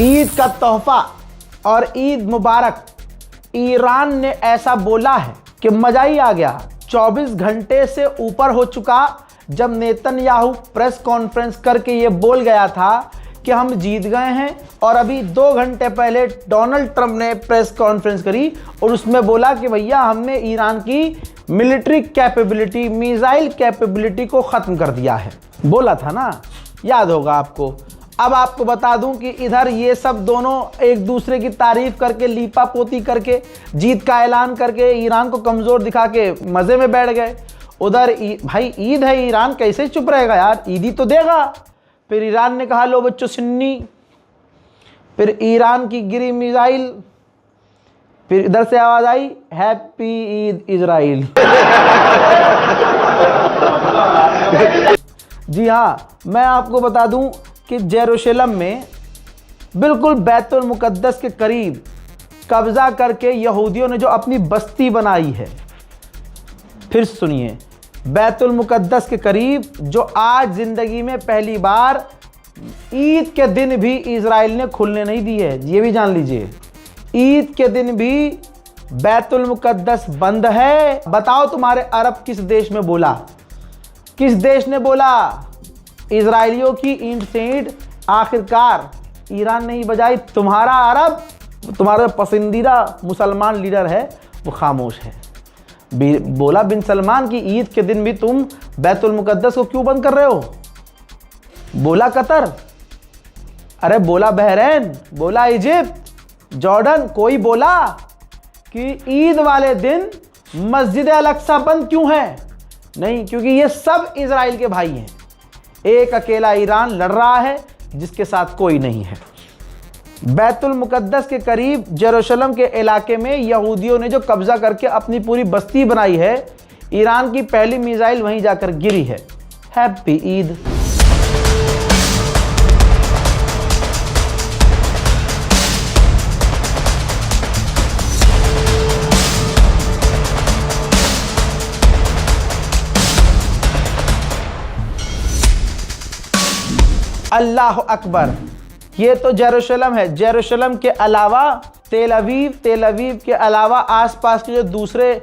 ईद का तोहफा और ईद मुबारक। ईरान ने ऐसा बोला है कि मजा ही आ गया। 24 घंटे से ऊपर हो चुका जब नेतन्याहू प्रेस कॉन्फ्रेंस करके ये बोल गया था कि हम जीत गए हैं, और अभी 2 घंटे पहले डोनाल्ड ट्रंप ने प्रेस कॉन्फ्रेंस करी और उसमें बोला कि भैया हमने ईरान की मिलिट्री कैपेबिलिटी, मिसाइल कैपेबिलिटी को ख़त्म कर दिया है। बोला था ना, याद होगा आपको। अब आपको बता दूं कि इधर ये सब दोनों एक दूसरे की तारीफ करके, लीपा पोती करके, जीत का ऐलान करके ईरान को कमज़ोर दिखा के मज़े में बैठ गए। उधर भाई ईद है, ईरान कैसे चुप रहेगा यार, ईद ही तो देगा। फिर ईरान ने कहा लो बच्चों सुन्नी, फिर ईरान की गिरी मिसाइल, फिर इधर से आवाज़ आई हैप्पी ईद इजराइल। जी हाँ, मैं आपको बता दूं कि जेरूशलम में बिल्कुल बैतुल मुकद्दस के करीब कब्जा करके यहूदियों ने जो अपनी बस्ती बनाई है, फिर सुनिए, बैतुल मुकद्दस के करीब जो आज ज़िंदगी में पहली बार ईद के दिन भी इजराइल ने खुलने नहीं दी है। ये भी जान लीजिए, ईद के दिन भी बैतुल मुकद्दस बंद है। बताओ तुम्हारे अरब किस देश में बोला, किस देश ने बोला? इजराइलियों की ईंट से ईंट आखिरकार ईरान ने ही बजाई। तुम्हारा अरब, तुम्हारा पसंदीदा मुसलमान लीडर है, वो खामोश है। बोला बिन सलमान की ईद के दिन भी तुम बैतुल मुकद्दस को क्यों बंद कर रहे हो? बोला कतर, अरे बोला बहरीन, बोला इजिप्ट, जॉर्डन, कोई बोला कि ईद वाले दिन मस्जिद अल-अक्सा बंद क्यों है? नहीं, क्योंकि ये सब इजराइल के भाई हैं। एक अकेला ईरान लड़ रहा है जिसके साथ कोई नहीं है। बैतुल मुकद्दस के करीब जेरूशलम के इलाके में यहूदियों ने जो कब्जा करके अपनी पूरी बस्ती बनाई है, ईरान की पहली मिसाइल वहीं जाकर गिरी है। हैप्पी ईद। अल्लाह अकबर। ये तो जेरूशलम है। जेरूशलम के अलावा तेल अवीव के अलावा आसपास के जो दूसरे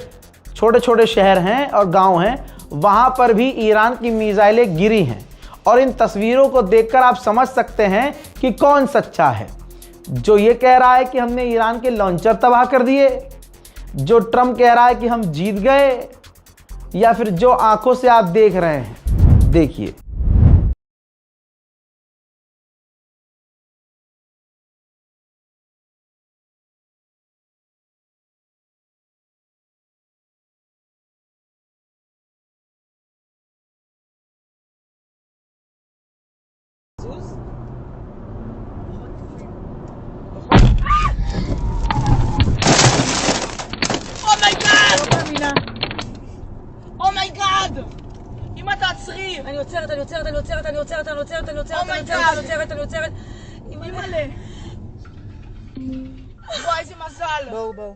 छोटे छोटे शहर हैं और गांव हैं, वहां पर भी ईरान की मिसाइलें गिरी हैं। और इन तस्वीरों को देखकर आप समझ सकते हैं कि कौन सच्चा है। जो ये कह रहा है कि हमने ईरान के लॉन्चर तबाह कर दिए, जो ट्रंप कह रहा है कि हम जीत गए, या फिर जो आंखों से आप देख रहे हैं। देखिए, אני עוצרת. אימא'לה. וואי, איזה מזל. בואו.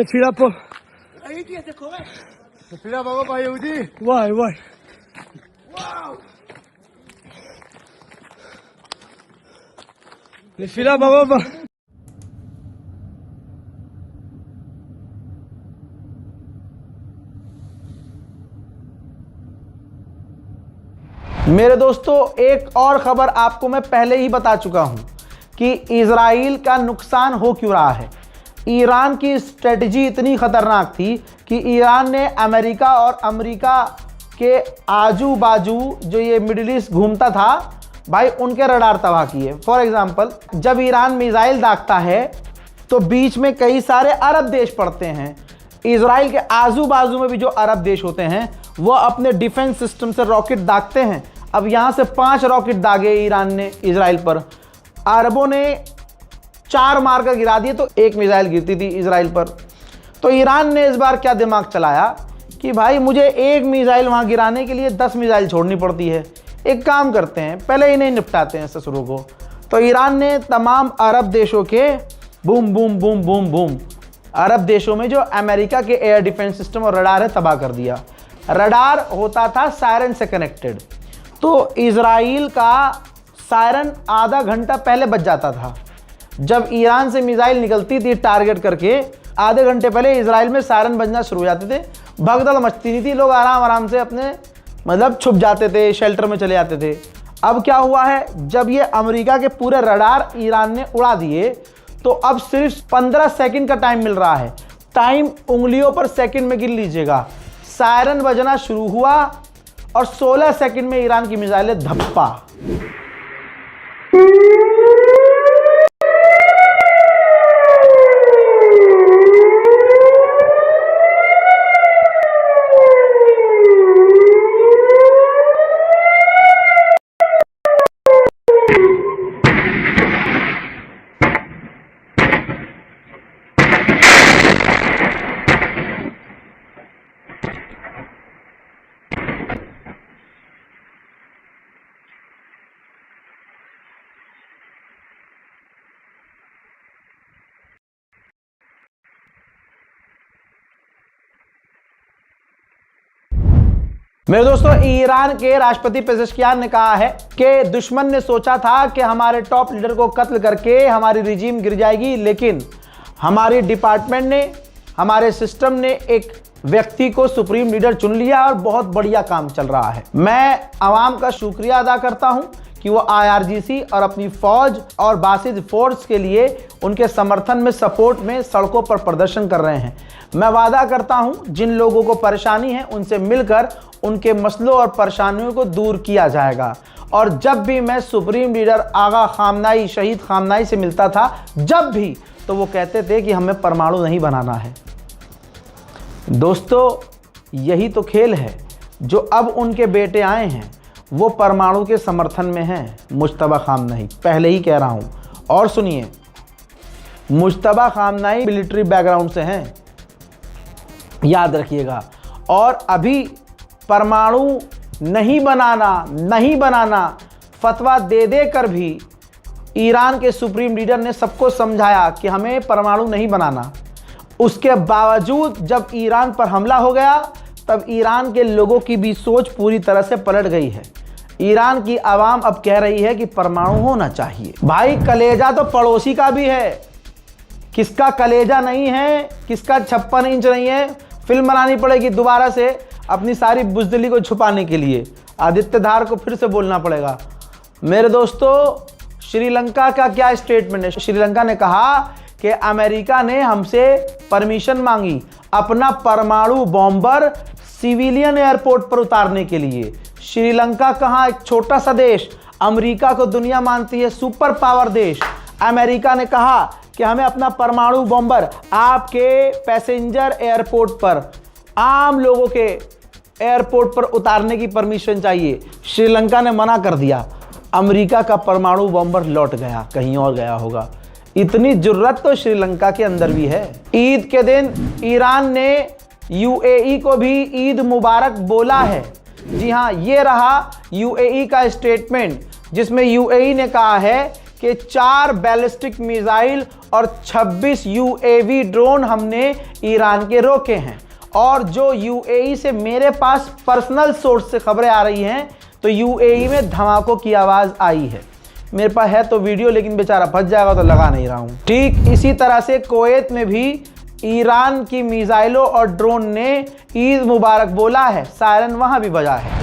נפילה פה. ראיתי את זה קורה. נפילה ברובע היהודי. וואו. נפילה ברובע. मेरे दोस्तों, एक और खबर आपको मैं पहले ही बता चुका हूं कि इजराइल का नुकसान हो क्यों रहा है। ईरान की स्ट्रेटजी इतनी खतरनाक थी कि ईरान ने अमेरिका और अमेरिका के आजू बाजू जो ये मिडिल ईस्ट घूमता था, भाई उनके रडार तबाह किए। फॉर एग्जांपल, जब ईरान मिसाइल दागता है तो बीच में कई सारे अरब देश पड़ते हैं। इजराइल के आजू बाजू में भी जो अरब देश होते हैं वो अपने डिफेंस सिस्टम से रॉकेट दागते हैं। अब यहाँ से 5 रॉकेट दागे ईरान ने इजराइल पर, अरबों ने 4 मारकर गिरा दिए तो 1 मिसाइल गिरती थी इजराइल पर। तो ईरान ने इस बार क्या दिमाग चलाया कि भाई मुझे एक मिसाइल वहाँ गिराने के लिए 10 मिसाइल छोड़नी पड़ती है। एक काम करते हैं, पहले इन्हें निपटाते हैं ससुरों को। तो ईरान ने तमाम अरब देशों के boom boom boom boom boom अरब देशों में जो अमेरिका के एयर डिफेंस सिस्टम और रडार है तबाह कर दिया। रडार होता था सायरन से कनेक्टेड, तो इजराइल का सायरन आधा घंटा पहले बज जाता था। जब ईरान से मिसाइल निकलती थी टारगेट करके, आधे घंटे पहले इजराइल में सायरन बजना शुरू हो जाते थे। भगदड़ मचती नहीं थी, लोग आराम आराम से अपने मतलब छुप जाते थे, शेल्टर में चले जाते थे। अब क्या हुआ है, जब ये अमेरिका के पूरे रडार ईरान ने उड़ा दिए तो अब सिर्फ 15 सेकंड का टाइम मिल रहा है। टाइम उंगलियों पर सेकंड में गिन लीजिएगा। सायरन बजना शुरू हुआ और 16 सेकंड में ईरान की मिसाइलें धप्पा। मेरे दोस्तों, ईरान के राष्ट्रपति पेजेश्कियान ने कहा है कि दुश्मन ने सोचा था कि हमारे टॉप लीडर को कत्ल करके हमारी रिजीम गिर जाएगी, लेकिन हमारी डिपार्टमेंट ने, हमारे सिस्टम ने एक व्यक्ति को सुप्रीम लीडर चुन लिया और बहुत बढ़िया काम चल रहा है। मैं आवाम का शुक्रिया अदा करता हूं कि वो IRGC और अपनी फौज और बासिद फोर्स के लिए उनके समर्थन में, सपोर्ट में सड़कों पर प्रदर्शन कर रहे हैं। मैं वादा करता हूं जिन लोगों को परेशानी है उनसे मिलकर उनके मसलों और परेशानियों को दूर किया जाएगा। और जब भी मैं सुप्रीम लीडर आगा खामनाई, शहीद खामनाई से मिलता था, जब भी, तो वो कहते थे कि हमें परमाणु नहीं बनाना है। दोस्तों, यही तो खेल है। जो अब उनके बेटे आए हैं वो परमाणु के समर्थन में हैं। मुज्तबा खामनाई, पहले ही कह रहा हूं। और सुनिए, मुज्तबा खामनाई मिलिट्री बैकग्राउंड से हैं, याद रखिएगा। और अभी परमाणु नहीं बनाना फतवा दे देकर भी ईरान के सुप्रीम लीडर ने सबको समझाया कि हमें परमाणु नहीं बनाना। उसके बावजूद जब ईरान पर हमला हो गया तब ईरान के लोगों की भी सोच पूरी तरह से पलट गई है। ईरान की आवाम अब कह रही है कि परमाणु होना चाहिए। भाई, कलेजा तो पड़ोसी का भी है, किसका कलेजा नहीं है, किसका 56 इंच नहीं है। फिल्म बनानी पड़ेगी दोबारा से अपनी सारी बुज़दिली को छुपाने के लिए। आदित्य धार को फिर से बोलना पड़ेगा। मेरे दोस्तों, श्रीलंका का क्या स्टेटमेंट है? श्रीलंका ने कहा कि अमेरिका ने हमसे परमिशन मांगी अपना परमाणु बॉम्बर सिविलियन एयरपोर्ट पर उतारने के लिए। श्रीलंका कहाँ, एक छोटा सा देश, अमेरिका को दुनिया मानती है सुपर पावर देश। अमेरिका ने कहा कि हमें अपना परमाणु बॉम्बर आपके पैसेंजर एयरपोर्ट पर, आम लोगों के एयरपोर्ट पर उतारने की परमिशन चाहिए। श्रीलंका ने मना कर दिया। अमेरिका का परमाणु बॉम्बर लौट गया, कहीं और गया होगा। इतनी जुर्रत तो श्रीलंका के अंदर भी है। ईद के दिन ईरान ने UAE को भी ईद मुबारक बोला है। जी हाँ, ये रहा UAE का स्टेटमेंट, जिसमें UAE ने कहा है कि 4 बैलिस्टिक मिसाइल और 26 UAV ड्रोन हमने ईरान के रोके हैं। और जो UAE से मेरे पास पर्सनल सोर्स से खबरें आ रही हैं, तो UAE में धमाकों की आवाज़ आई है। मेरे पास है तो वीडियो, लेकिन बेचारा फंस जाएगा तो लगा नहीं रहा हूँ। ठीक इसी तरह से कुवैत में भी ईरान की मिसाइलों और ड्रोन ने ईद मुबारक बोला है, सायरन वहाँ भी बजा है।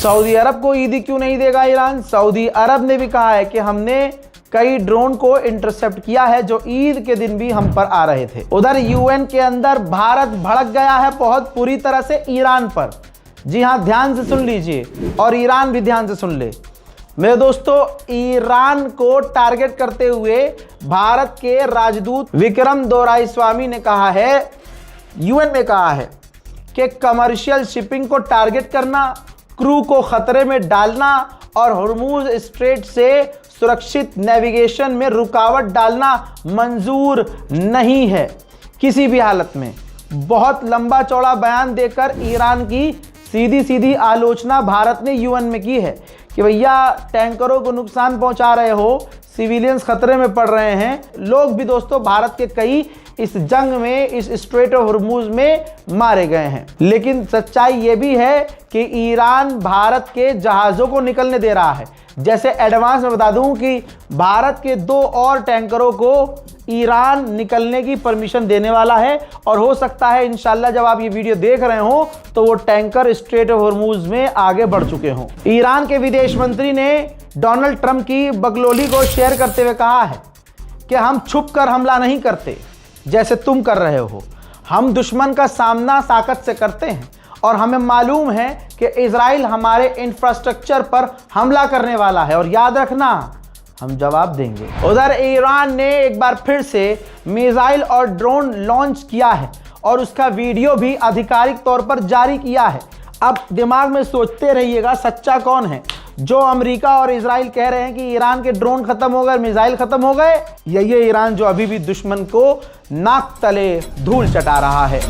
सऊदी अरब को ईदी क्यों नहीं देगा ईरान? सऊदी अरब ने भी कहा है कि हमने कई ड्रोन को इंटरसेप्ट किया है जो ईद के दिन भी हम पर आ रहे थे। उधर UN के अंदर भारत भड़क गया है बहुत बुरी तरह से ईरान पर। जी हाँ, ध्यान से सुन लीजिए और ईरान भी ध्यान से सुन ले। मेरे दोस्तों, ईरान को टारगेट करते हुए भारत के राजदूत विक्रम दोराईस्वामी ने कहा है, यूएन में कहा है कि कमर्शियल शिपिंग को टारगेट करना, क्रू को खतरे में डालना और हॉर्मूज स्ट्रेट से सुरक्षित नेविगेशन में रुकावट डालना मंजूर नहीं है किसी भी हालत में। बहुत लंबा चौड़ा बयान देकर ईरान की सीधी सीधी आलोचना भारत ने यूएन में की है कि भैया टैंकरों को नुकसान पहुंचा रहे हो, सिविलियंस खतरे में पड़ रहे हैं। लोग भी दोस्तों भारत के कई इस जंग में, इस स्ट्रेट ऑफ हॉर्मूज में मारे गए हैं। लेकिन सच्चाई ये भी है कि ईरान भारत के जहाज़ों को निकलने दे रहा है। जैसे एडवांस में बता दूं कि भारत के 2 और टैंकरों को ईरान निकलने की परमिशन देने वाला है और हो सकता है इंशाल्लाह जब आप ये वीडियो देख रहे हो तो वो टैंकर स्ट्रेट ऑफ हॉर्मूज में आगे बढ़ चुके हों। ईरान के विदेश मंत्री ने डोनाल्ड ट्रंप की बकलोली को शेयर करते हुए कहा है कि हम छुप कर हमला नहीं करते जैसे तुम कर रहे हो, हम दुश्मन का सामना ताकत से करते हैं और हमें मालूम है कि इजराइल हमारे इंफ्रास्ट्रक्चर पर हमला करने वाला है और याद रखना हम जवाब देंगे। उधर ईरान ने एक बार फिर से मिसाइल और ड्रोन लॉन्च किया है और उसका वीडियो भी आधिकारिक तौर पर जारी किया है। अब दिमाग में सोचते रहिएगा सच्चा कौन है, जो अमेरिका और इजराइल कह रहे हैं कि ईरान के ड्रोन खत्म हो गए, मिसाइल खत्म हो गए, या ये ईरान जो अभी भी दुश्मन को नाक तले धूल चटा रहा है।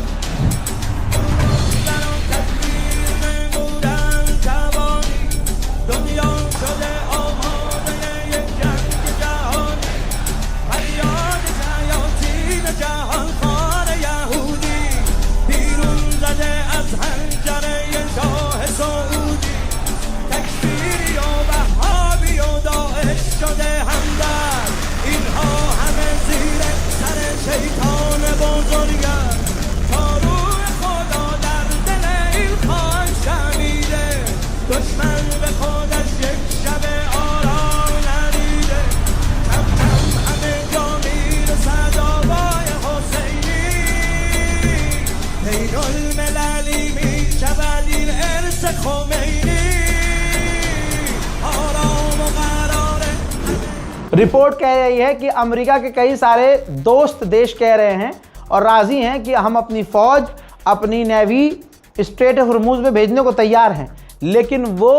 रिपोर्ट कह रही है कि अमेरिका के कई सारे दोस्त देश कह रहे हैं और राजी हैं कि हम अपनी फौज, अपनी नेवी स्ट्रेट ऑफ हॉर्मूज में भेजने को तैयार हैं, लेकिन वो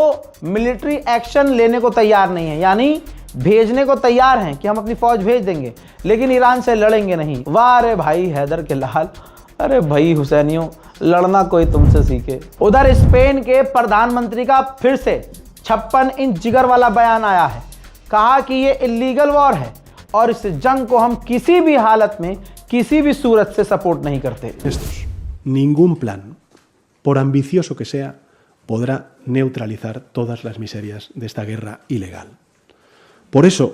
मिलिट्री एक्शन लेने को तैयार नहीं है। यानी भेजने को तैयार हैं कि हम अपनी फौज भेज देंगे लेकिन ईरान से लड़ेंगे नहीं। वाह रे भाई हैदर के लाल, अरे भाई हुसैनियों, लड़ना कोई तुमसे सीखे। उधर स्पेन के प्रधानमंत्री का फिर से 56 इंच जिगर वाला बयान आया है। कहा कि ये इलीगल वॉर है और इस जंग को हम किसी भी हालत में, किसी भी सूरत से सपोर्ट नहीं करते। Ningún plan, por ambicioso que sea, podrá neutralizar todas las miserias de esta guerra ilegal. Por eso,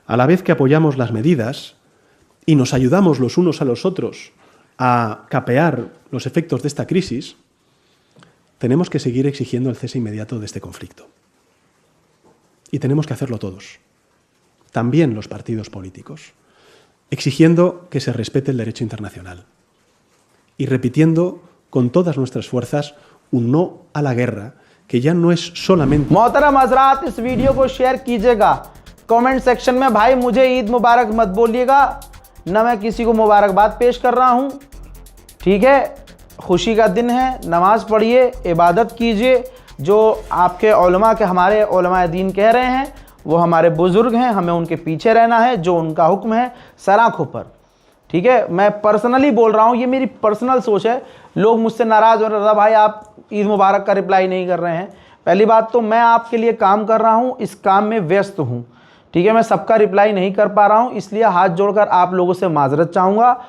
a la vez que apoyamos las medidas y nos ayudamos los unos a los otros a capear los efectos de esta crisis, tenemos que seguir exigiendo el cese inmediato de este conflicto. Y tenemos que hacerlo todos, también los partidos políticos, exigiendo que se respete el derecho internacional y repitiendo con todas nuestras fuerzas un no a la guerra, que ya no es solamente... मोहतरम हज़रात, इस video को share कीजिएगा, comment section में भाई मुझे ईद मुबारक मत बोलिएगा, ना मैं किसी को मुबारकबाद पेश कर रहा हूँ, ठीक है। खुशी का दिन है, नमाज पढ़िए, इबादत कीजिए। जो आपके उलमा के, हमारे उलमा दीन कह रहे हैं वो हमारे बुज़ुर्ग हैं, हमें उनके पीछे रहना है, जो उनका हुक्म है सर आँखों पर, ठीक है। मैं पर्सनली बोल रहा हूँ, ये मेरी पर्सनल सोच है। लोग मुझसे नाराज़ हो रहे हैं, भाई आप ईद मुबारक का रिप्लाई नहीं कर रहे हैं। पहली बात तो मैं आपके लिए काम कर रहा हूँ, इस काम में व्यस्त हूँ, ठीक है। मैं सबका रिप्लाई नहीं कर पा रहा हूँ, इसलिए हाथ जोड़कर आप लोगों से माजरत चाहूँगा।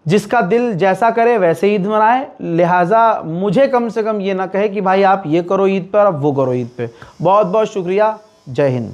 जिसका दिल जैसा करे वैसे ईद मनाए, लिहाजा मुझे कम से कम ये ना कहे कि भाई आप ये करो ईद पर, अब वो करो ईद पे। बहुत बहुत शुक्रिया, जय हिंद।